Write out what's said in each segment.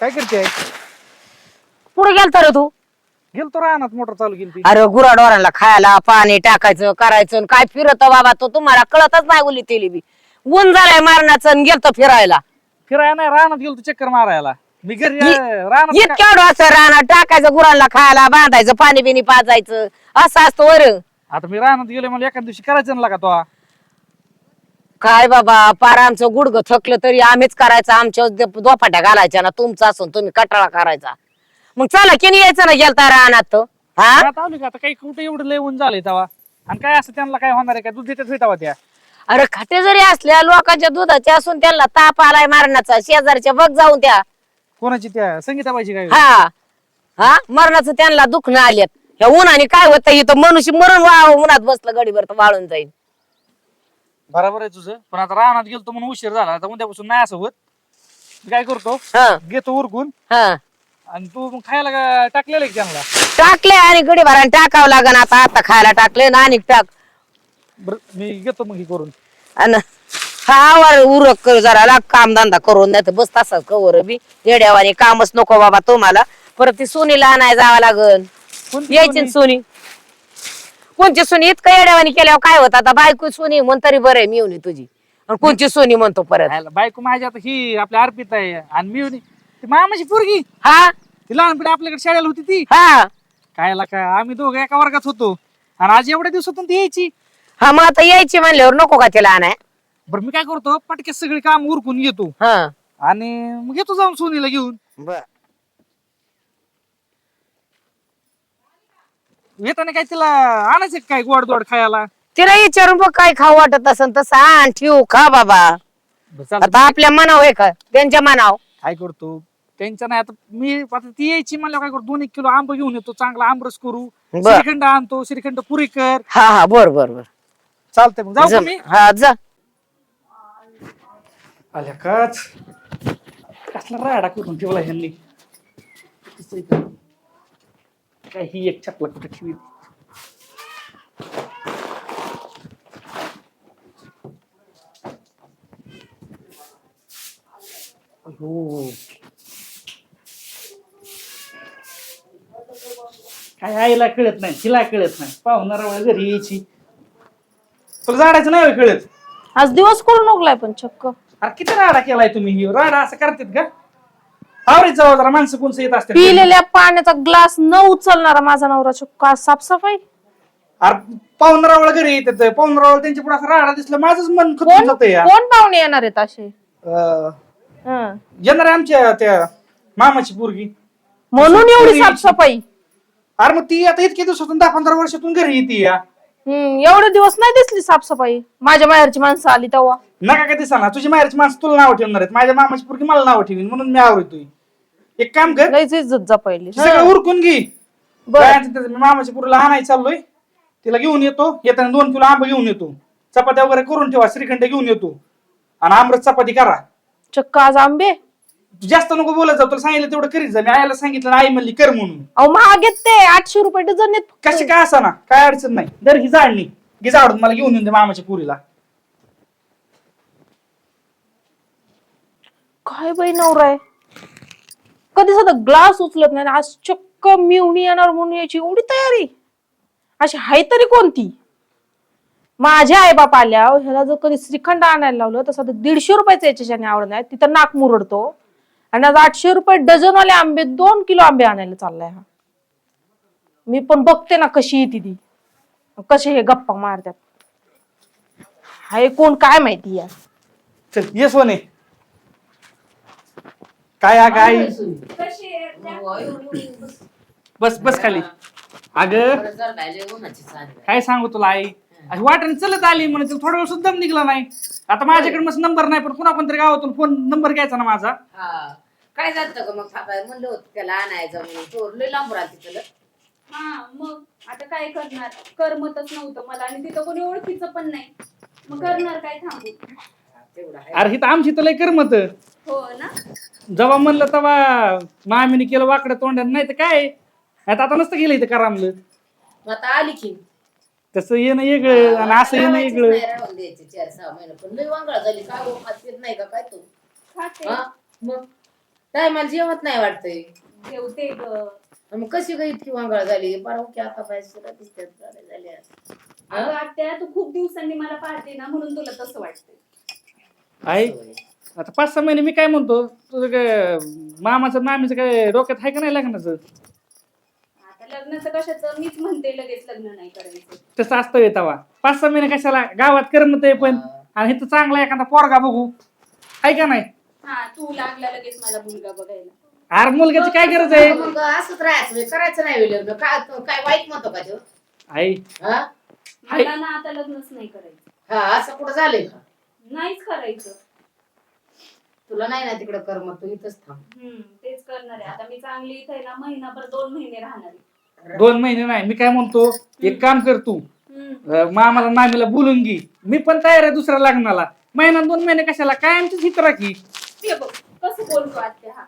काय करते? पुढे गेलता रे तू? गेलतो रानात, मोटर चालू केली. अरे गुराढोरांना खायला पाणी टाकायचं करायचं काय फिरत बाबा तो तुम्हाला कळतच नाही उली तेली बी ऊन झालाय मारण्याचं आणि गेलतो फिरायला. फिरायला नाही, रानात गेलतो चक्कर मारायला. मी घरी रानात इतक्या असं राहणार टाकायचं गुरांना खायला बांधायचं पाणी बिनी पाजायचं असं असतं वर. आता मी रानात गेले, मला एका दिवशी करायचं ना का तो. काय बाबा पार आमचं गुडघं थकलं तरी आम्हीच करायचं, आमच्या दोपाट्या घालायच्या ना, तुमचं असून तुम्ही कटाळा करायचा. मग चला की यायचं ना गेलता रानात तो. हा आली का आता काही कुठे एवढं लय ऊन झालंय तवा, आणि काय असं त्यांना काय होणार आहे का? दूध देतात भेटावा त्या. अरे खाते जरी असल्या लोकांच्या दुधाच्या असून त्यांना ताप आलाय मारण्याचा, शेजारच्या बघ जाऊन त्या. कोणाची? त्या संगीताबाईची काय? हा हा मरणाचं त्यांना दुखणं आल्यात ह्या उन्हाने. काय होतं इथं मनुष्य मरण उन्हात बसलं गडीभर तर वाळून जाईल. बरोबर आहे तुझं, पण आता रानात गेलतो म्हणून उशीर झाला. आता उद्यापासून नाही असं होत. मी काय करतो, घेतो उरकून. आणि तू मग खायला टाकलेलं आहे त्यांना? टाकले आणि गडीभराने टाकावं लागन आता. आता खायला टाकले ना आणि टाक. मी घेतो मग हे करून. हा उरक कर जरा लाग काम धंदा करून, नाही तर बस तसाच कवर बी येड्यावानी कामच नको बाबा तुम्हाला. परत ती सोनीला आणाय जावं लागन. यायची सोनी. कोणची सोनी? इतकं येड्यावानी केल्यावर काय होत आता? बायको सोनी म्हण तरी बरं आहे मिळून तुझी, कोणची सोनी म्हणतो परत? बायको माझी आता ही आपल्या अर्पित आहे, आणि मी ती मामाची पोरगी. हा ती लहानपणी आपल्याकडे शाळेला होती ती. हा कायला काय, आम्ही दोघं एका वर्गात होतो, आणि आज एवढ्या दिवसातून ती यायची. हा मग आता यायची म्हणल्यावर नको का तिला आणाय? बरं मी काय करतो, पटके सगळे काम उरकून घेतो, आणि मग येतो जाऊन सोनीला घेऊन. बर येताना काय तिला आणायचं काय गोड दोड खायला? तिला विचारून बघ काय खाऊ वाटत असेल तसं आण ठेवू खा बाबा. आता आपल्या मनाव आहे का त्यांच्या मनाव? काय करतो त्यांच्या नाही. आता मी आता ती यायची म्हणलं काय करतो, 2-1 किलो आंबा घेऊन येतो, चांगला आंबरस करू. श्रीखंड आणतो, श्रीखंड पुरी कर. हा हा बर बर बर चालतंय, मग जाऊ मी. हा जा. आल्या काच कसला राडा करून ठेवला ह्यांनी. काय ही एक चपला कुठे ठेवी? हो काय आईला कळत नाही, तिला कळत नाही. पाहुणार घरी यायची, तुला झाडायचं नाही कळत. आज दिवस करून उगलाय पण चक्क. अरे किती राडा केलाय तुम्ही? ही राडा असं करतात का? आवडीत जाऊ जरा, माणसं कोणचं येत असते. पिलेल्या पाण्याचा ग्लास न उचलणारा माझा नवरा चक्का साफसफाई. अरे पाहुणरावळ घरी येतात, पाहुणरावळ त्यांच्या पुढे असं राडा दिसलं माझंच मन खचून जातं यार. कोण पाहुणे येणार आहेत असे? येणार आहे आमच्या त्या मामाची पोरगी, म्हणून एवढी साफसफाई. अरे मग ती आता इतक्या दिवसातून 10-15 वर्षातून घरी येते या. एवढे दिवस नाही दिसली साफसफाई. माझ्या माहेरची माणसं आली तेव्हा. नका काय दिसा, तुझी माहेरची माणसं तुला नाव ठेवणार आहेत, माझ्या मामाची पोरगी मला नाव ठेवीन, म्हणून मी आवडतोय. एक काम कर, लईच इज्जत जपायली. सगळं उरकून घे. मी मामाच्या पोरीला आणायला चाललोय, तिला घेऊन येतो. येताना 2 किलो आंबा घेऊन येतो, चपात्या वगैरे करून ठेवा, श्रीखंड घेऊन येतो, आणि आमरस चपाती करा. चक्का आज आंबे. जास्त नको बोलत जाऊ, तुला सांगितलं तेवढं करीत जा. मी आईला सांगितलं, आई म्हणली कर म्हणून. अहो महाग ते 800 रुपये डझन आहेत. कशी काय असा ना, काय अडचण नाही. दर ही जाडणी घे, जाडून मला घेऊन येऊन दे मामाच्या पुरीला. काय बाई नवरा आहे, कधी साधा ग्लास उचलत नाही. आज चक्क मिवणी येणार म्हणून याची एवढी तयारी. अशी हाय तरी कोणती? माझ्या आई बाप आल्या ह्याला जर कधी श्रीखंड आणायला लावलं तर साधं 150 रुपयाचं याच्याने आवडत नाही, तिथं नाक मुरडतो. आणि आज 800 रुपये डझन वाले आंबे, 2 किलो आंबे आणायला चाललाय हा. मी पण बघते ना कशी येते ती, कसे हे गप्पा मारतात. हाय कोण काय माहिती यार. चल ये सोने. काय काय बस बस खाली. अगं काय सांगू तुला, आई वाटण चलत आली म्हणजे थोडा वेळ सुद्धा निघला नाही. आता माझ्याकडे मस्त नंबर नाही, पण पुन्हा कोणतरी गावातून फोन नंबर घ्यायचा ना माझा. काय जात का मग म्हणलं होतं त्याला आणायचं म्हणून, तो लय लांब राहते तुला. हा मग आता काय करणार, करमतच नव्हतं मला, आणि तिथं कोणी ओळखीचं पण नाही, मग करणार काय थांबू. अरे ही तर आमची तर लय करमत. हो ना, जेव्हा म्हणलं तेव्हा मामीने केलं वाकडं तोंडाने, नाही तर काय आता नसतं गेलं इथं करामलं. आता आली की तसं येणं वेगळं आणि असं येणं वेगळं. 4-6 महिने पण लय वांगळा झाली. काय खात नाही का काय तू? खाते. मग काय मला जेवत नाही वाटतंय. जेवते ग. मग कशी काही इतकी वांगळ झाली बरं की आता पाहिजे झाली. अगं आत्या तू खूप दिवसांनी मला पाहते ना म्हणून तुला तसं वाटतंय. आई आता 5-6 महिने मी काय म्हणतो तुझं काय मामाचं मामीचं काय डोक्यात आहे का नाही लग्नाचं? आता लग्नाचं कशाचं मीच म्हणते लगेच लग्न नाही करायचं. तसं असतं येतावा 5-6 महिने कशाला गावात करमत आहे पण आणि इथं चांगला एखादा पोरगा बघू आहे का नाही? हा तू लागला लगेच मला मुलगा बघायला. अरे मुलगाची काय गरज आहे? मग असंच राहायचं करायचं नाही लग्न काय वाईट म्हणतो का तो? आई हा मला ना आता लग्नच नाही करायचं. हा असं कुठं झालंय का? नाहीच करायचं. तुला नाही ना तिकडे कर मग तू इथंच थांब. तेच करणार आहे. आता मी चांगली इथे आहे ना महिनाभर 2 महिने राहणार आहे. 2 महिने नाही मी काय म्हणतो एक काम कर तू मामाला मामीला बोलून घे. मी पण तयार आहे दुसऱ्या लग्नाला. महिना 2 महिने कशाला काय आमचीच हित राखी. ते बघ कसं बोलतो आत्या हा.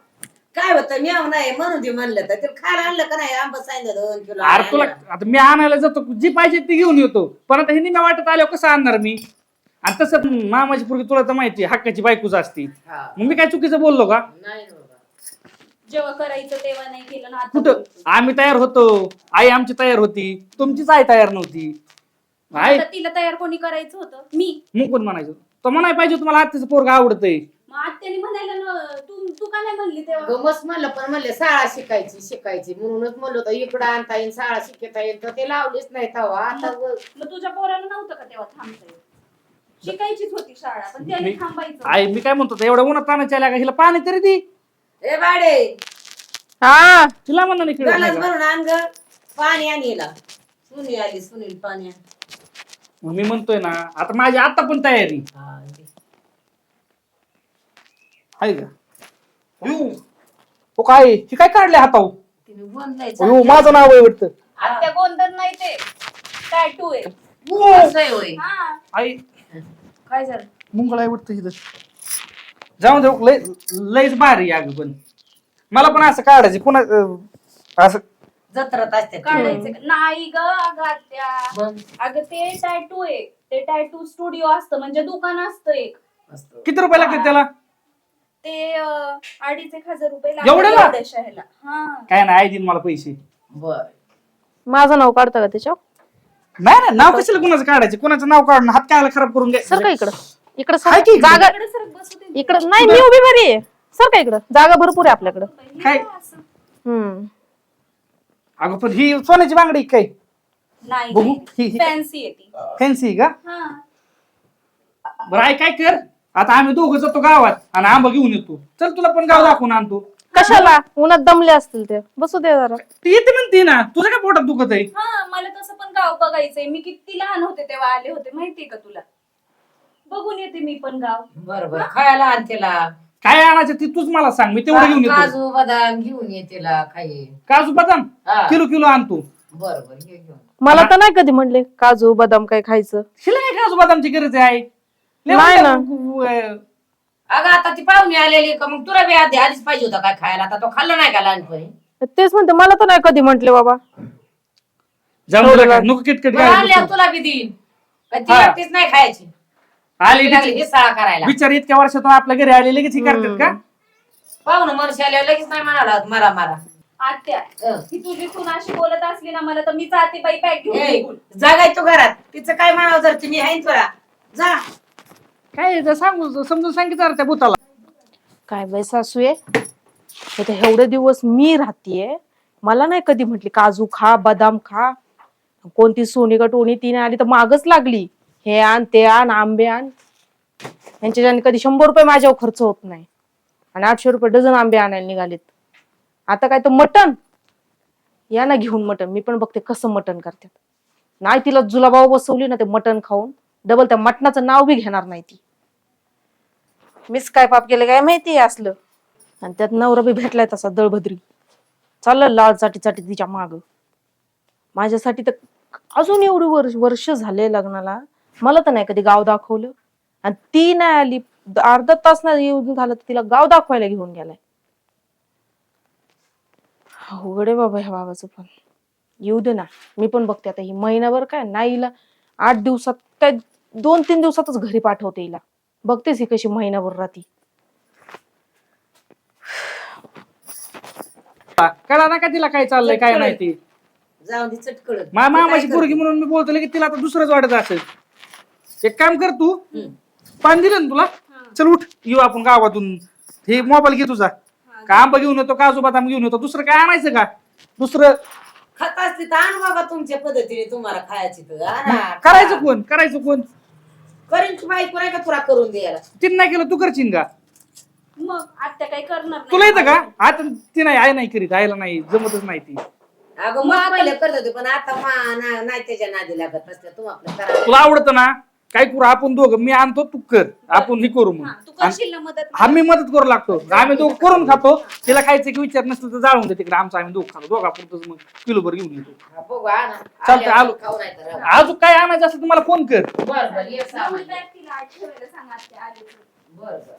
काय होतं मी नाही म्हणून दे म्हणलं तर ते खायला आणलं का नाही आंबा सांगितलं 2 किलो अरे तुला आता मी आणायला जातो जी पाहिजे ती घेऊन येतो पण आता हिने मी वाटत आल्यावर कसं आणणार मी? आणि तसं मामाची पोरगी तुला तर माहिती हक्काची बायकोच असती. मग मी काय चुकीचं बोललो का? नाही जेव्हा करायचं तेव्हा नाही केलं ना आता कुठं बोलतो. आम्ही तयार होतो आई आमची तयार होती तुमचीच आई तयार नव्हती. आई आता तिला तयार कोणी करायचं होतं? मी. मग कोण म्हणायचं तो म्हणाय पाहिजे तुम्हाला आत्याचं पोरगा आवडतंय. मग आत्याने म्हणायला ना तू का नाही म्हणली तेव्हा? मस्त म्हणलं पण म्हणले शाळा शिकायची म्हणूनच म्हणलं होतं इकडं आणता येईल शाळा शिकता येईल तर ते लावलीच नाही तेव्हा आता मग तुझ्या पोराला नव्हतं का तेव्हा थांबता येत? शिकायचीच होती शाळा पण त्याने थांबायचं. आई मी काय म्हणतो एवढ्या उन्हात पाण्याच्या आल्या का हिला पाणी तरी दे. ए बाडे हा तिला म्हणा इकडे गलास नाही का? भरून आण ग पाणी आणीला सुनी आली सुनील पाणी आण. मग मी म्हणतोय ना आता माझी आता पण तयारी आहे का? हो काय हे काय काढले हाताव? तिने बोललंय अयो माझं नाव आहे वाटतं. आत्या गोंधळ नाही ते टॅटू आहे. असं होय हा आई काय झालं मुंगळ आहे वाटतं इथं. जाऊन देऊ लयच भारी अगं पण मला पण असं काढायचं पुन्हा असं जत्रात असते काढायचं नाही ग अगं आत्या. मग अगं ते टॅटू आहे. ते टॅटू स्टुडिओ असतं म्हणजे दुकान असतं एक. किती रुपये लागतात त्याला? ते 2,500 रुपये एवढ्याला? लागतात एवढ्याशा ह्याला. हा काय नाही आई देईन मला पैसे. बर माझं नाव काढतं का त्याच्यावर? नाही नाही नाव कशाला कुणाचं काढायचे कुणाचं नाव काढून हात काय खराब करून सर का इकडं इकडं आहे की सर इकडं? जागा इकडे सर बसू दे. इकडं नाही मी उभी बरी आहे. सर का इकडं जागा भरपूर आहे आपल्याकडं. काय? असं. हम्म अगं पण ही सोन्याची बांगडी काय नाही बघू. ही- फॅन्सी आहे ती. फॅन्सी का? हा बरं आई काय कर आता आम्ही दोघं जातो गावात आणि आंबा घेऊन येतो. चल तुला पण गाव दाखवून आणतो. कशाला उन्हात दमले असतील ते बसू दे जरा. ती येते म्हणते ना तुझं काय पोटात दुखत आहे? हा मला तसं पण गाव बघायचंय. मी किती लहान होते तेव्हा आले होते माहितीये का तुला? बघून येते मी पण गाव. बर बर खायला आण तिला काय आणायचं ती तूच मला सांग मी तेवढं घेऊन येतो. काजू बदाम घेऊन ये तिला खाई काजू बदाम हा. किलो आणतो. बर बर घे घेऊन मला तर नाही कधी म्हणले काजू बदाम काय खायचं. हिला काय काजू बदामची गरज आहे आई? लय नाही ना. म्हणतात, अगं आता ती पाहुणे आलेली का मग तुला बी आधीच पाहिजे होता काय खायला आता तो खाल्ला नाही का लहानपणी तेच म्हणते मला तर नाही कधी म्हंटले बाबा. जाऊन दे काय, नको किटकिट बरं, आणल्यावर तुला बी देईन पण ती हा. एकटीच नाही खायची आली ती लागली हिसाळा करायला बिचारी इतक्या वर्षातून आपल्या घरी आले लगेच ही करतात का? पाहुणं मनुष्य आल्यावर लगेच नाही म्हणाला मारा मारा आत्या ही तुझी सून अशी बोलत असली ना मला तर मी जाते बाई बॅग घेऊन ए, निघून. जागाय तू घरात तिचं काय म्हणावं जर तुम्ही आहे तुला जा काय जर सांगू समजून सांगितलं त्या भूताला. काय बाई सासू आहे इथे एवढे दिवस मी राहतीये मला नाही कधी म्हटली काजू खा बदाम खा. कोणती सोनी का टोनी तिने आली तर मागच लागली हे आण ते आण आंबे आण. यांच्याच्याने कधी 100 रुपये माझ्यावर खर्च होत नाही आणि 800 रुपये डझन आंबे आणायला निघालेत. आता काय तर मटण या ना घेऊन मटण. मी पण बघते कसं मटण करतात. नाही तिला जुलाबाव बसवली ना ते मटण खाऊन डबल त्या मटणाचं नाव बी घेणार नाही ती. मीच काय पाप केलं काय माहिती असलं. आणि त्यात नवरा बी भेटलाय तसा दळभद्री चाललं लाल चाटी चाटी तिच्या माग. माझ्यासाठी तर अजून एवढी वर्ष झाले लग्नाला मला तर नाही कधी गाव दाखवलं. आणि ती नाही आली अर्धा तास नाही येऊन झालं तर तिला गाव दाखवायला घेऊन गेलाय. अवघड आहे बाबा ह्या बाबाचं पण. येऊ दे ना मी पण बघते आता ही महिनाभर काय नाही हिला 8 दिवसात काय 2-3 दिवसातच घरी पाठवते हिला. बघतेस ही कशी महिनाभर राहती. कळा ना का तिला काय चाललंय काय नाही ते. जाऊन दे चटकळ मामाची पोरगी म्हणून मी बोलतो की तिला आता दुसरंच वाटत असेल. एक काम कर तू, पाणी दिलं ना तुला, चल उठ येऊ आपण गावातून. हे मोबाईल घे तुझा, का आंबा घेऊन येतो, काजू बदाम घेऊन येतो, दुसरं काय आणायचं का? दुसरं खात असते तर आण बाबा तुमच्या पद्धतीने तुम्हाला खायची तर करायचं कोण करीन की बायको नाही का तुला करून द्यायला. तिने नाही केलं तू करशील का? मग आत्या काही करणार तुला नाही. येतं का? आता ती नाही, आई नाही करीत, आईला नाही जमतच नाही ती. अगं मग पहिले करत होते पण आता नाही त्याच्या नादी लागत नसते. तू आपलं करा. तुला आवडतं ना काय करू आपण दोघं, मी आणतो तू कर, आपण हे करू मग. हा, तू करशील ना मदत? आम्ही मदत करू लागतो, आम्ही दोघं करून खातो. तिला खायचं की विचार नसलं तर जाळून दे तिकडे, आमचं आम्ही दोघं खातो. दोघा पुरतच मग किलोभर घेऊन येतो. हा, बघू आणा. चालतंय, आलो. खाऊ नाही तर राहू. अजून काय आणायचं असं तुम्हाला फोन कर. बरं बरं ये जाऊन सामान. बॅग तिला आत ठेवायला सांग आत्या आली तर. बरं बरं.